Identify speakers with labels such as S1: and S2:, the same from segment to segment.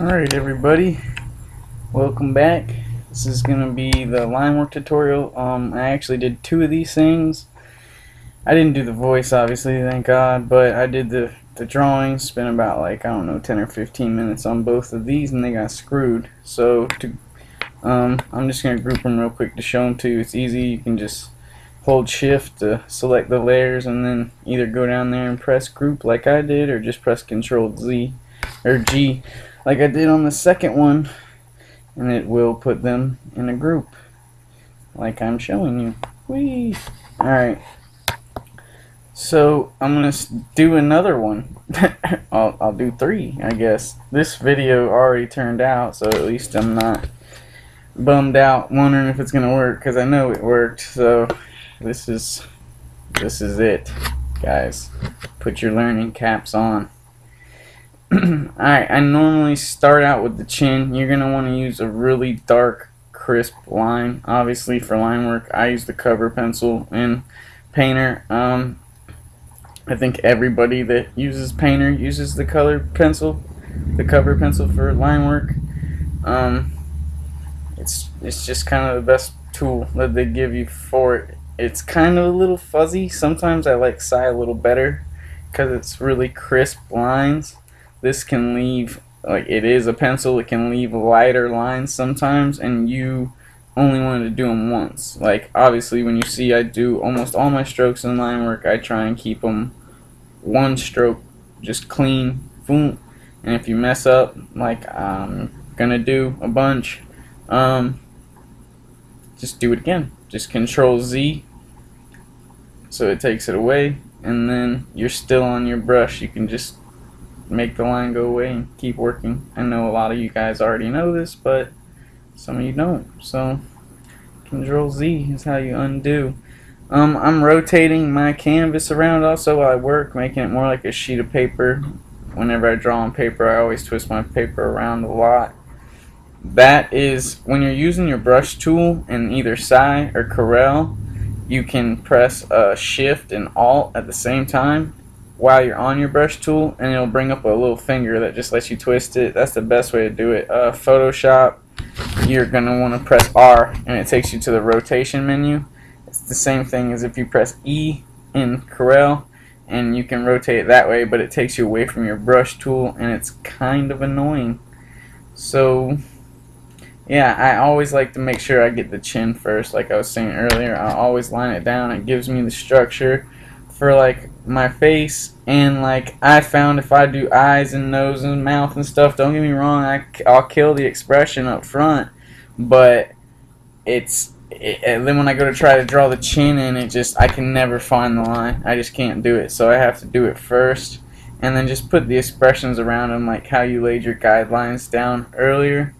S1: Alright everybody, welcome back. This is going to be the line work tutorial. I actually did two of these things. I didn't do the voice obviously, thank God, but I did the drawings. Spent about like, I don't know, 10 or 15 minutes on both of these and they got screwed. So I'm just going to group them real quick to show them to you. It's easy. You can just hold shift to select the layers and then either go down there and press group like I did, or just press Control Z or G like I did on the second one, and it will put them in a group like I'm showing you. Whee! Alright, so I'm gonna do another one. I'll do three, I guess. This video already turned out, so at least I'm not bummed out wondering if it's gonna work, because I know it worked. So this is it, guys. Put your learning caps on. Alright, I normally start out with the chin. You're going to want to use a really dark, crisp line. Obviously, for line work, I use the cover pencil in Painter. I think everybody that uses Painter uses the cover pencil for line work. It's just kind of the best tool that they give you for it. It's kind of a little fuzzy. Sometimes I like Sai a little better because it's really crisp lines. This can leave, like, it is a pencil, it can leave lighter lines sometimes, and you only want to do them once. Like, obviously when you see I do almost all my strokes in line work, I try and keep them one stroke, just clean, boom. And if you mess up, like I'm gonna do a bunch, just do it again. Just Control Z so it takes it away, and then you're still on your brush. You can just make the line go away and keep working. I know a lot of you guys already know this, but some of you don't. So Control Z is how you undo. I'm rotating my canvas around also while I work, making it more like a sheet of paper. Whenever I draw on paper, I always twist my paper around a lot. That is, when you're using your brush tool in either Sai or Corel, you can press Shift and Alt at the same time while you're on your brush tool, and it'll bring up a little finger that just lets you twist it. That's the best way to do it. Photoshop, you're going to want to press R and it takes you to the rotation menu. It's the same thing as if you press E in Corel, and you can rotate it that way, but it takes you away from your brush tool and it's kind of annoying. So yeah, I always like to make sure I get the chin first. Like I was saying earlier, I always line it down. It gives me the structure for like my face, and like I found if I do eyes and nose and mouth and stuff, don't get me wrong, I'll kill the expression up front, but and then when I go to try to draw the chin in, I can never find the line. I just can't do it, so I have to do it first and then just put the expressions around them like how you laid your guidelines down earlier.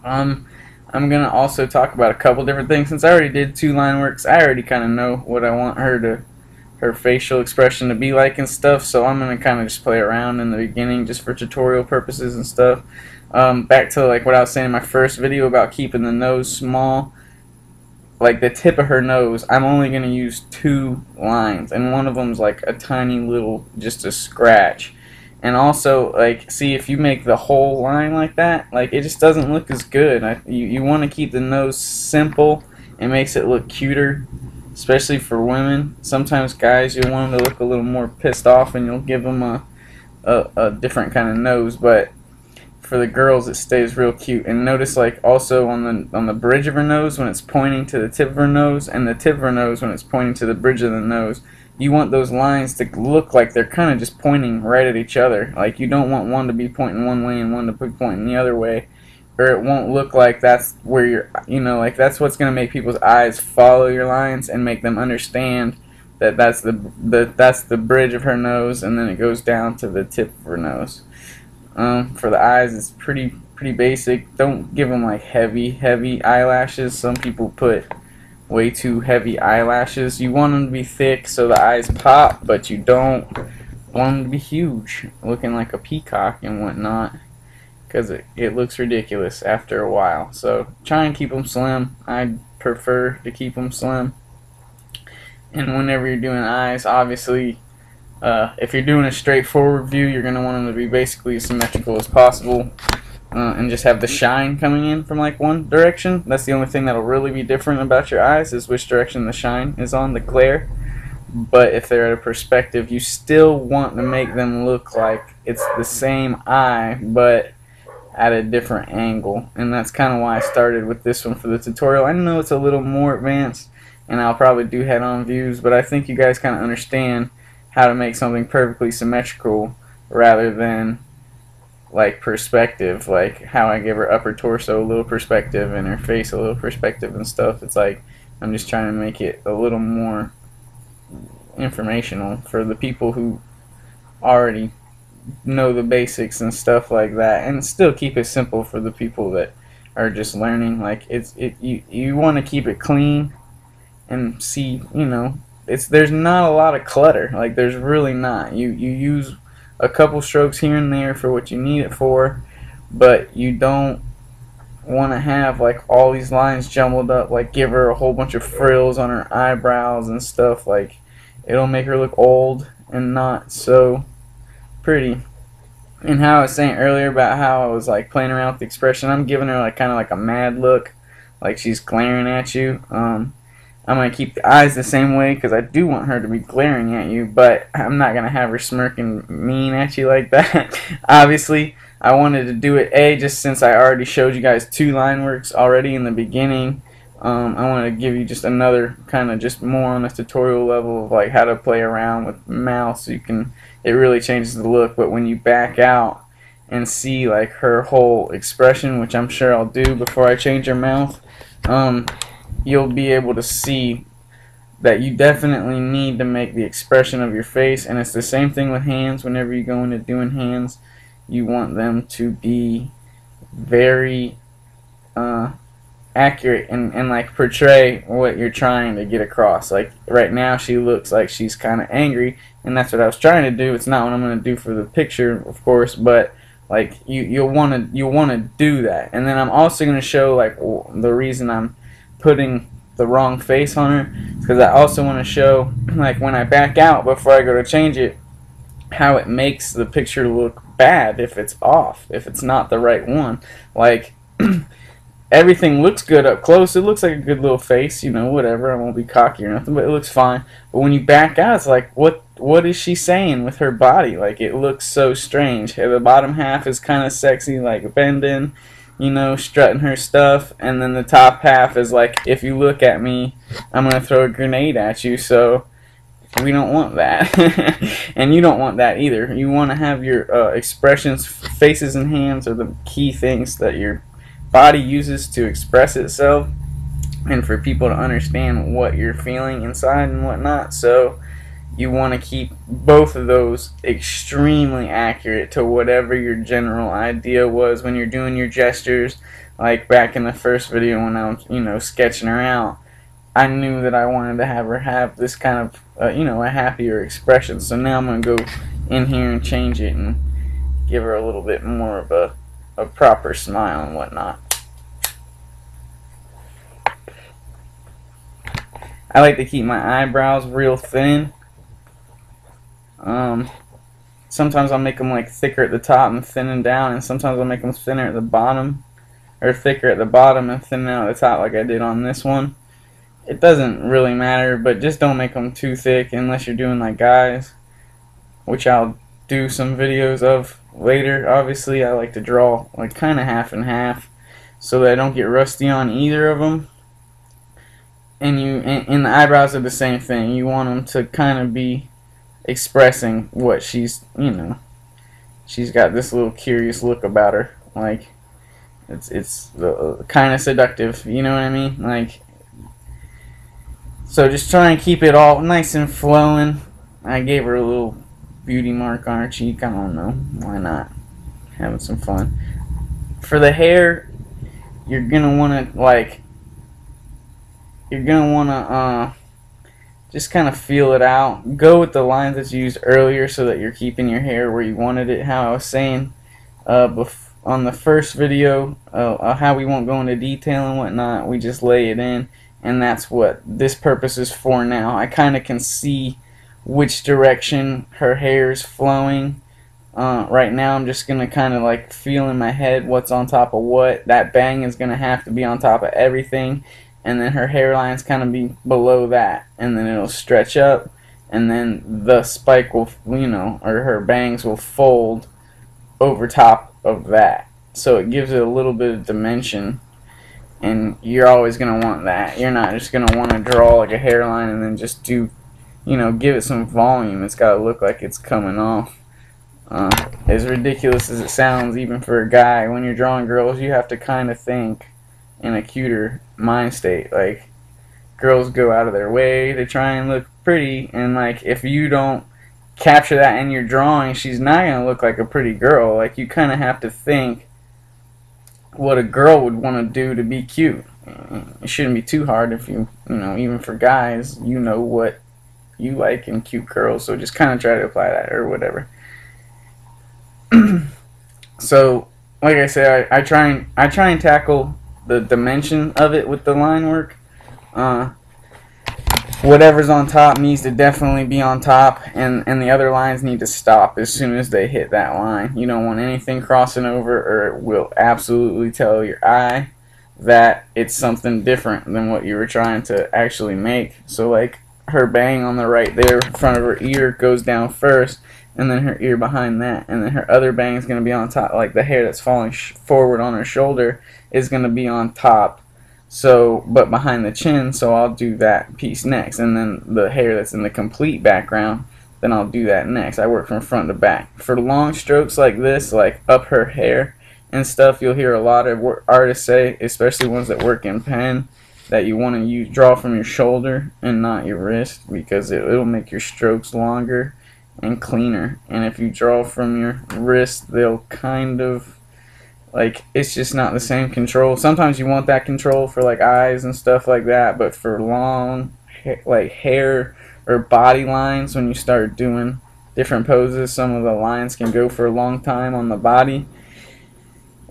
S1: I'm gonna also talk about a couple different things. Since I already did two line works, I already kind of know what I want her facial expression to be like and stuff, so I'm gonna kind of just play around in the beginning just for tutorial purposes and stuff. Back to like what I was saying in my first video about keeping the nose small, like the tip of her nose, I'm only gonna use two lines, and one of them's like a tiny little, just a scratch. And also, like, see, if you make the whole line like that, like, it just doesn't look as good. You want to keep the nose simple. It makes it look cuter, especially for women. Sometimes guys, you'll want them to look a little more pissed off, and you'll give them a different kind of nose. But for the girls, it stays real cute. And notice, like, also on the bridge of her nose when it's pointing to the tip of her nose, and the tip of her nose when it's pointing to the bridge of the nose. You want those lines to look like they're kind of just pointing right at each other. Like, you don't want one to be pointing one way and one to be pointing the other way, or it won't look like that's where you're, like, that's what's going to make people's eyes follow your lines and make them understand that that's the bridge of her nose, and then it goes down to the tip of her nose. For the eyes, it's pretty basic. Don't give them like heavy eyelashes. Some people put way too heavy eyelashes. You want them to be thick so the eyes pop, but you don't want them to be huge, looking like a peacock and whatnot, because it looks ridiculous after a while. So try and keep them slim. I prefer to keep them slim. And whenever you're doing eyes, obviously, if you're doing a straightforward view, you're going to want them to be basically as symmetrical as possible. and just have the shine coming in from like one direction. That's the only thing that'll really be different about your eyes, is which direction the shine is on, the glare. But if they're at a perspective, you still want to make them look like it's the same eye, but at a different angle. And that's kind of why I started with this one for the tutorial. I know it's a little more advanced, and I'll probably do head-on views, but I think you guys kind of understand how to make something perfectly symmetrical rather than like perspective, like how I give her upper torso a little perspective and her face a little perspective and stuff. It's like I'm just trying to make it a little more informational for the people who already know the basics and stuff like that, and still keep it simple for the people that are just learning. Like you want to keep it clean and see, you know, there's not a lot of clutter. Like there's really not. You use a couple strokes here and there for what you need it for, but you don't want to have like all these lines jumbled up, like give her a whole bunch of frills on her eyebrows and stuff. Like it'll make her look old and not so pretty. And how I was saying earlier about how I was like playing around with the expression, I'm giving her like kind of like a mad look, like she's glaring at you. I'm going to keep the eyes the same way because I do want her to be glaring at you, but I'm not going to have her smirking mean at you like that. Obviously, I wanted to do it, just since I already showed you guys 2 line works already in the beginning. I wanted to give you just another kind of just more on a tutorial level of like how to play around with mouse. So it really changes the look, but when you back out and see like her whole expression, which I'm sure I'll do before I change her mouth, you'll be able to see that you definitely need to make the expression of your face. And it's the same thing with hands. Whenever you go into doing hands, you want them to be very accurate and like portray what you're trying to get across. Like right now she looks like she's kind of angry, and that's what I was trying to do. It's not what I'm going to do for the picture, of course, but like you'll want to do that. And then I'm also going to show like the reason I'm putting the wrong face on her, because I also want to show like when I back out before I go to change it, how it makes the picture look bad if it's off, if it's not the right one. Like everything looks good up close, it looks like a good little face, you know, whatever, I won't be cocky or nothing, but it looks fine. But when you back out, it's like, what is she saying with her body? Like it looks so strange. The bottom half is kind of sexy, like bending, you know, strutting her stuff, and then the top half is like, if you look at me, I'm gonna throw a grenade at you. So we don't want that. And you don't want that either. You want to have your expressions, faces and hands are the key things that your body uses to express itself and for people to understand what you're feeling inside and whatnot. So you want to keep both of those extremely accurate to whatever your general idea was when you're doing your gestures. Like back in the first video when I was, you know, sketching her out, I knew that I wanted to have her have this kind of, you know, a happier expression. So now I'm going to go in here and change it and give her a little bit more of a proper smile and whatnot. I like to keep my eyebrows real thin. Sometimes I'll make them like thicker at the top and thinning down, and sometimes I'll make them thinner at the bottom, or thicker at the bottom and thinning out at the top, like I did on this one. It doesn't really matter, but just don't make them too thick unless you're doing like guys, which I'll do some videos of later. Obviously I like to draw like kind of half and half so that I don't get rusty on either of them. And the eyebrows are the same thing. You want them to kind of be expressing what she's, you know, she's got this little curious look about her, like it's kind of seductive, you know what I mean? Like, so just try and keep it all nice and flowing. I gave her a little beauty mark on her cheek. I don't know, why not? Having some fun. For the hair, you're gonna want to like, just kind of feel it out. Go with the lines that you used earlier so that you're keeping your hair where you wanted it. How I was saying on the first video, how we won't go into detail and whatnot, we just lay it in, and that's what this purpose is for now. I kind of can see which direction her hair is flowing Right now I'm just gonna kind of like feel in my head what's on top of what. That bang is gonna have to be on top of everything, and then her hairline's kind of be below that, and then it'll stretch up, and then the spike will, or her bangs will fold over top of that. So it gives it a little bit of dimension, and you're always going to want that. You're not just going to want to draw like a hairline and then just do, give it some volume. It's got to look like it's coming off. As ridiculous as it sounds, even for a guy, when you're drawing girls, you have to kind of think in a cuter mind state. Like, girls go out of their way to try and look pretty, and like, if you don't capture that in your drawing, she's not going to look like a pretty girl. Like, you kind of have to think what a girl would want to do to be cute. It shouldn't be too hard if even for guys, what you like in cute girls, so just kind of try to apply that or whatever. So, like I say, I try and tackle the dimension of it with the line work. Whatever's on top needs to definitely be on top, and the other lines need to stop as soon as they hit that line. You don't want anything crossing over, or it will absolutely tell your eye that it's something different than what you were trying to actually make. So like her bang on the right there in front of her ear goes down first, and then her ear behind that, and then her other bang is going to be on top. Like the hair that's falling forward on her shoulder is going to be on top, so but behind the chin, so I'll do that piece next, and then the hair that's in the complete background, then I'll do that next. I work from front to back. For long strokes like this, like up her hair and stuff, you'll hear a lot of artists say, especially ones that work in pen, that you want to draw from your shoulder and not your wrist, because it'll make your strokes longer and cleaner. And if you draw from your wrist, they'll kind of, like, it's just not the same control. Sometimes you want that control for like eyes and stuff like that, but for long like hair or body lines, when you start doing different poses, some of the lines can go for a long time on the body,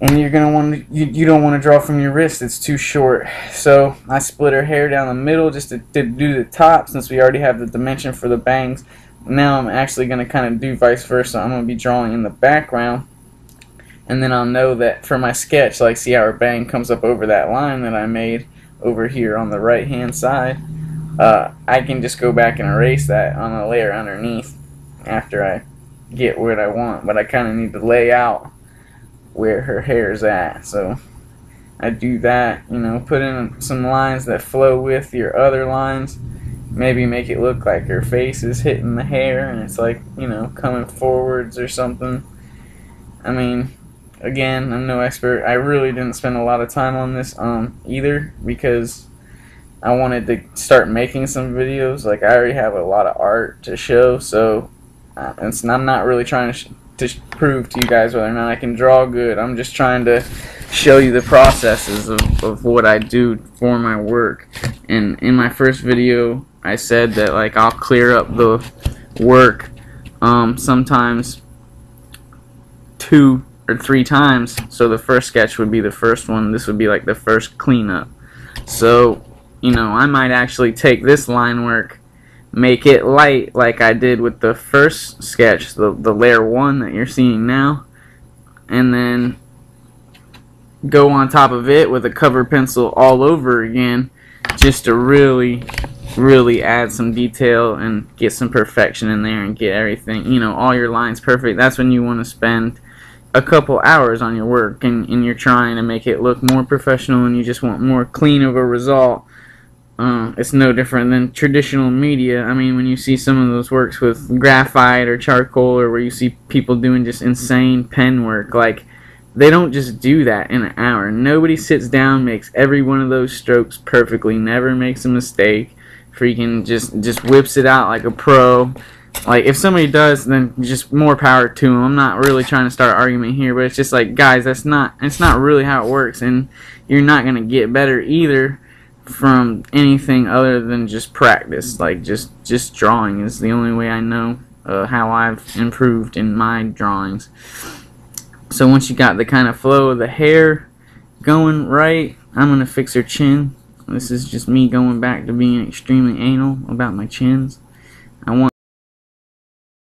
S1: and you're gonna want to, you don't want to draw from your wrist, it's too short. So I split her hair down the middle just to do the top, since we already have the dimension for the bangs. Now I'm actually going to kind of do vice versa. I'm going to be drawing in the background, and then I'll know that for my sketch, like, see how her bang comes up over that line that I made over here on the right hand side. I can just go back and erase that on a layer underneath after I get what I want, but I kind of need to lay out where her hair's at. So I do that, put in some lines that flow with your other lines. Maybe make it look like her face is hitting the hair and it's like, coming forwards or something. I mean, again, I'm no expert. I really didn't spend a lot of time on this either, because I wanted to start making some videos. Like, I already have a lot of art to show, so I'm not really trying to prove to you guys whether or not I can draw good. I'm just trying to show you the processes of what I do for my work. And in my first video, I said that, like, I'll clear up the work sometimes 2 or 3 times. So the first sketch would be the first one. This would be like the first cleanup. So, I might actually take this line work, make it light like I did with the first sketch, the layer 1 that you're seeing now, and then go on top of it with a cover pencil all over again, just to really add some detail and get some perfection in there and get everything, all your lines perfect. That's when you want to spend a couple hours on your work, and you're trying to make it look more professional, and you just want more clean of a result. It's no different than traditional media. I mean, when you see some of those works with graphite or charcoal, or where you see people doing just insane pen work, like, they don't just do that in an hour. Nobody sits down, makes every one of those strokes perfectly, never makes a mistake, freaking just whips it out like a pro. Like, if somebody does, then just more power to them. I'm not really trying to start an argument here, but it's just like, guys, it's not really how it works, and you're not going to get better either from anything other than just practice. Like, just drawing is the only way I know how I've improved in my drawings. So once you got the kind of flow of the hair going right, I'm going to fix her chin. This is just me going back to being extremely anal about my chins.